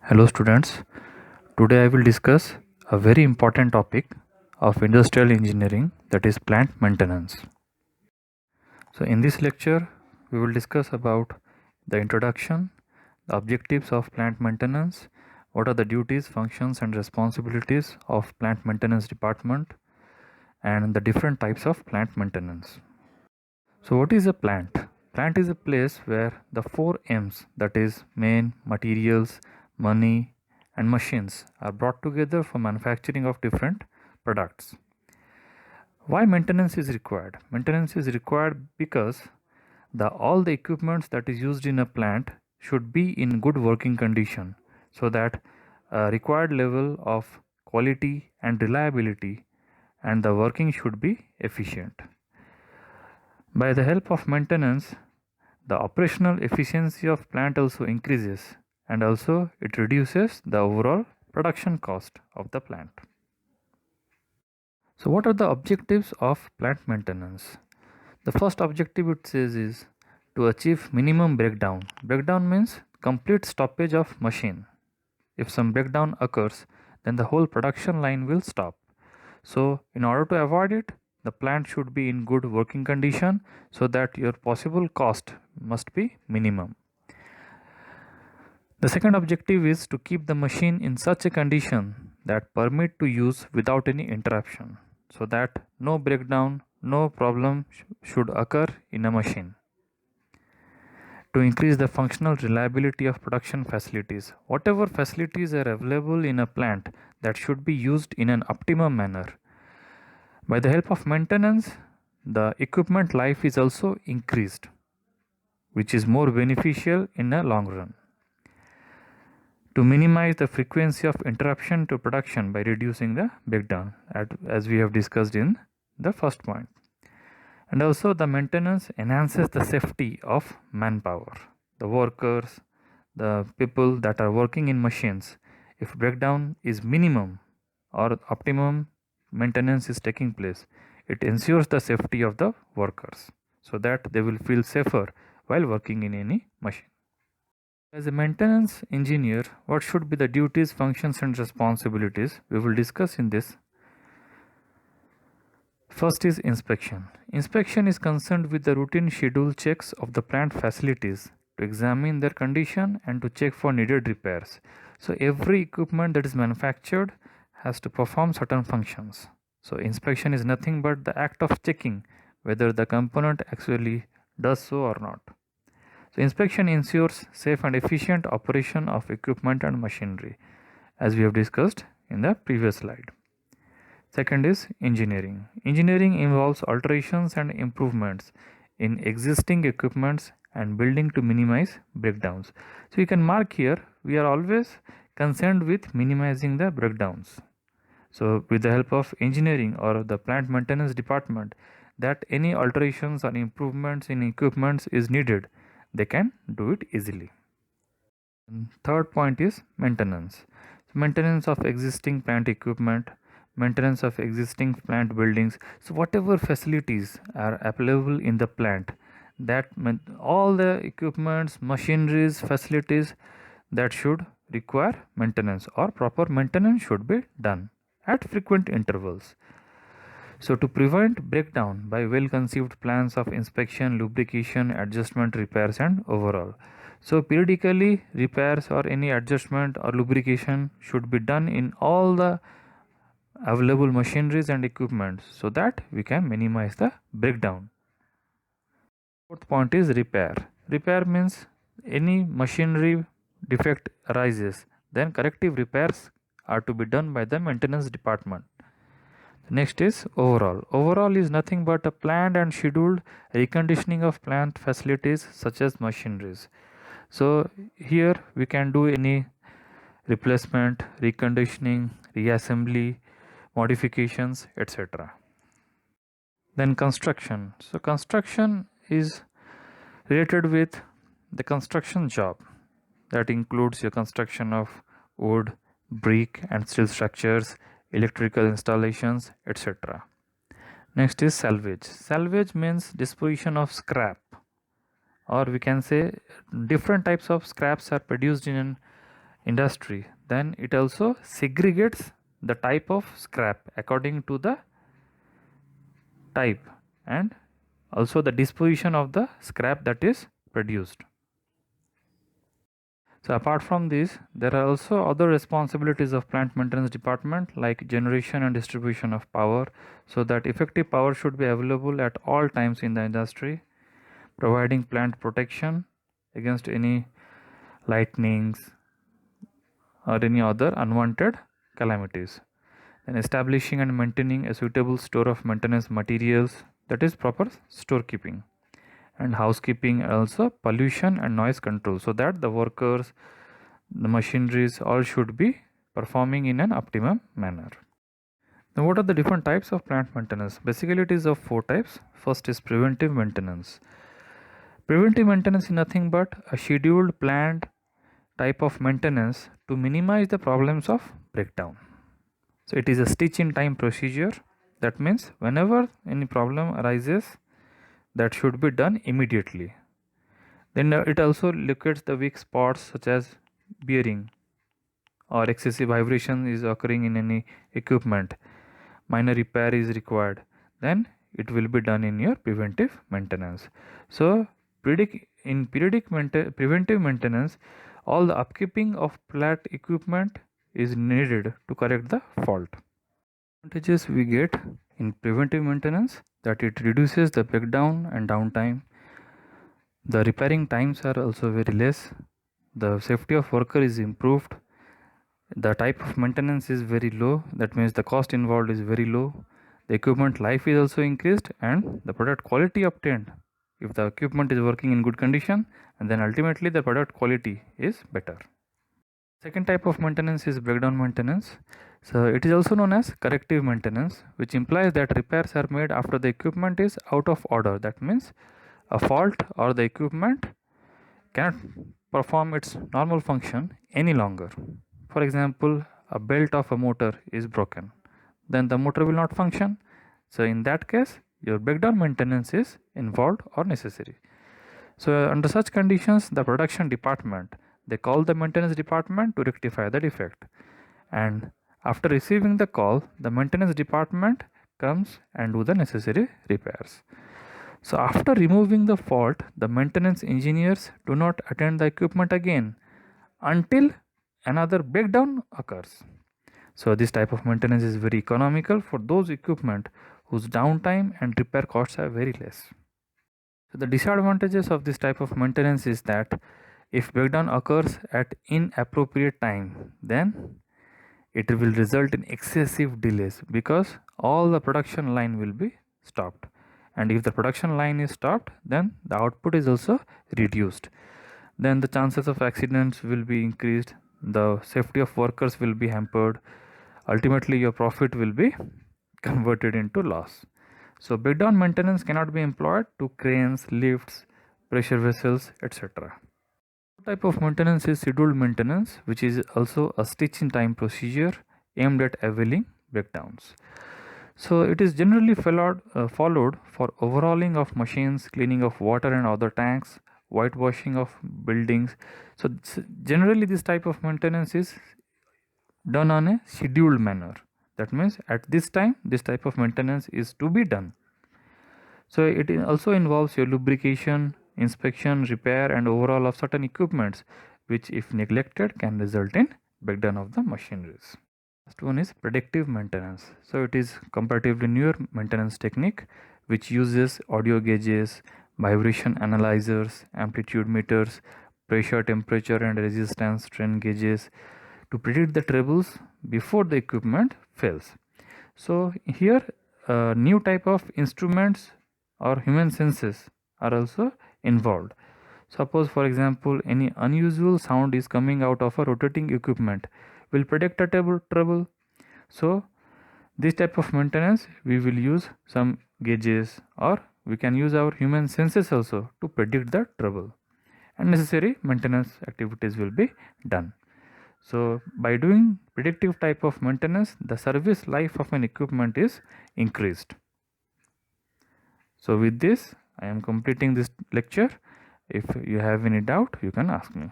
Hello students, today I will discuss a very important topic of industrial engineering, that is plant maintenance. So in this lecture we will discuss about the introduction, the objectives of plant maintenance, what are the duties, functions and responsibilities of plant maintenance department, and the different types of plant maintenance. So what is a plant? Plant is a place where the four M's, that is main, materials, money and machines, are brought together for manufacturing of different products. Why maintenance is required? Maintenance is required because all the equipments that is used in a plant should be in good working condition, so that a required level of quality and reliability and the working should be efficient. By the help of maintenance, the operational efficiency of plant also increases, and also it reduces the overall production cost of the plant. So what are the objectives of plant maintenance? The first objective it says is to achieve minimum breakdown. Breakdown means complete stoppage of machine. If some breakdown occurs, then the whole production line will stop. So in order to avoid it, the plant should be in good working condition, so that your possible cost must be minimum. The second objective is to keep the machine in such a condition that permit to use without any interruption, so that no breakdown, no problem should occur in a machine. To increase the functional reliability of production facilities, whatever facilities are available in a plant, that should be used in an optimum manner. By the help of maintenance, the equipment life is also increased, which is more beneficial in a long run. To minimize the frequency of interruption to production by reducing the breakdown, as we have discussed in the first point. And also the maintenance enhances the safety of manpower, the workers, the people that are working in machines. If breakdown is minimum or optimum maintenance is taking place, it ensures the safety of the workers, so that they will feel safer while working in any machine. As a maintenance engineer, what should be the duties, functions and responsibilities we will discuss in this. First is inspection. Inspection is concerned with the routine schedule checks of the plant facilities to examine their condition and to check for needed repairs. So every equipment that is manufactured has to perform certain functions. So inspection is nothing but the act of checking whether the component actually does so or not. So inspection ensures safe and efficient operation of equipment and machinery, as we have discussed in the previous slide. Second is engineering. Engineering involves alterations and improvements in existing equipments and building to minimize breakdowns. So you can mark here, we are always concerned with minimizing the breakdowns. So with the help of engineering or the plant maintenance department, that any alterations or improvements in equipments is needed, they can do it easily. And third point is maintenance. So maintenance of existing plant equipment, maintenance of existing plant buildings. So whatever facilities are available in the plant, that all the equipments, machineries, facilities that should require maintenance, or proper maintenance should be done at frequent intervals. So to prevent breakdown by well conceived plans of inspection, lubrication, adjustment, repairs and overall. So periodically repairs or any adjustment or lubrication should be done in all the available machineries and equipment, so that we can minimize the breakdown. Fourth point is repair. Repair means any machinery defect arises, then corrective repairs are to be done by the maintenance department. Next is overall. Overall is nothing but a planned and scheduled reconditioning of plant facilities such as machineries. So here we can do any replacement, reconditioning, reassembly, modifications, etc. Then construction. So construction is related with the construction job, that includes your construction of wood, brick and steel structures, electrical installations, etc. Next is salvage. Salvage means disposition of scrap, or we can say different types of scraps are produced in industry, then it also segregates the type of scrap according to the type and also the disposition of the scrap that is produced. So apart from this, there are also other responsibilities of plant maintenance department like generation and distribution of power, so that effective power should be available at all times in the industry, providing plant protection against any lightnings or any other unwanted calamities, and establishing and maintaining a suitable store of maintenance materials, that is proper storekeeping, and housekeeping, also pollution and noise control, so that the workers, the machineries all should be performing in an optimum manner. Now what are the different types of plant maintenance? Basically it is of four types. First is preventive maintenance. Preventive maintenance is nothing but a scheduled planned type of maintenance to minimize the problems of breakdown. So it is a stitch in time procedure. That means whenever any problem arises, that should be done immediately. Then it also locates the weak spots such as bearing or excessive vibration is occurring in any equipment. Minor repair is required. Then it will be done in your preventive maintenance. So preventive maintenance, all the upkeeping of plant equipment is needed to correct the fault. Advantages we get in preventive maintenance, that it reduces the breakdown and downtime. The repairing times are also very less. The safety of worker is improved. The type of maintenance is very low. That means the cost involved is very low. The equipment life is also increased, and the product quality obtained, if the equipment is working in good condition, and then ultimately the product quality is better. Second type of maintenance is breakdown maintenance. So it is also known as corrective maintenance, which implies that repairs are made after the equipment is out of order. That means a fault or the equipment cannot perform its normal function any longer. For example, a belt of a motor is broken, then the motor will not function. So in that case, your breakdown maintenance is involved or necessary. So under such conditions, the production department, they call the maintenance department to rectify the defect. And after receiving the call, the maintenance department comes and do the necessary repairs. So after removing the fault, the maintenance engineers do not attend the equipment again until another breakdown occurs. So this type of maintenance is very economical for those equipment whose downtime and repair costs are very less. So the disadvantages of this type of maintenance is that if breakdown occurs at inappropriate time, then it will result in excessive delays because all the production line will be stopped. And if the production line is stopped, then the output is also reduced. Then the chances of accidents will be increased, the safety of workers will be hampered, ultimately your profit will be converted into loss. So breakdown maintenance cannot be employed to cranes, lifts, pressure vessels, etc. Type of maintenance is scheduled maintenance, which is also a stitch in time procedure aimed at availing breakdowns. So it is generally followed for overhauling of machines, cleaning of water and other tanks, whitewashing of buildings. So generally this type of maintenance is done on a scheduled manner. That means at this time this type of maintenance is to be done. So it also involves your lubrication, inspection, repair and overhaul of certain equipments, which if neglected can result in breakdown of the machineries. Last one is predictive maintenance. So it is comparatively newer maintenance technique which uses audio gauges, vibration analyzers, amplitude meters, pressure, temperature and resistance strain gauges to predict the troubles before the equipment fails. So here new type of instruments or human senses are also involved. Suppose for example any unusual sound is coming out of a rotating equipment, will predict a trouble. So this type of maintenance we will use some gauges or we can use our human senses also to predict the trouble, and necessary maintenance activities will be done. So by doing predictive type of maintenance, the service life of an equipment is increased. So with this I am completing this lecture. If you have any doubt, you can ask me.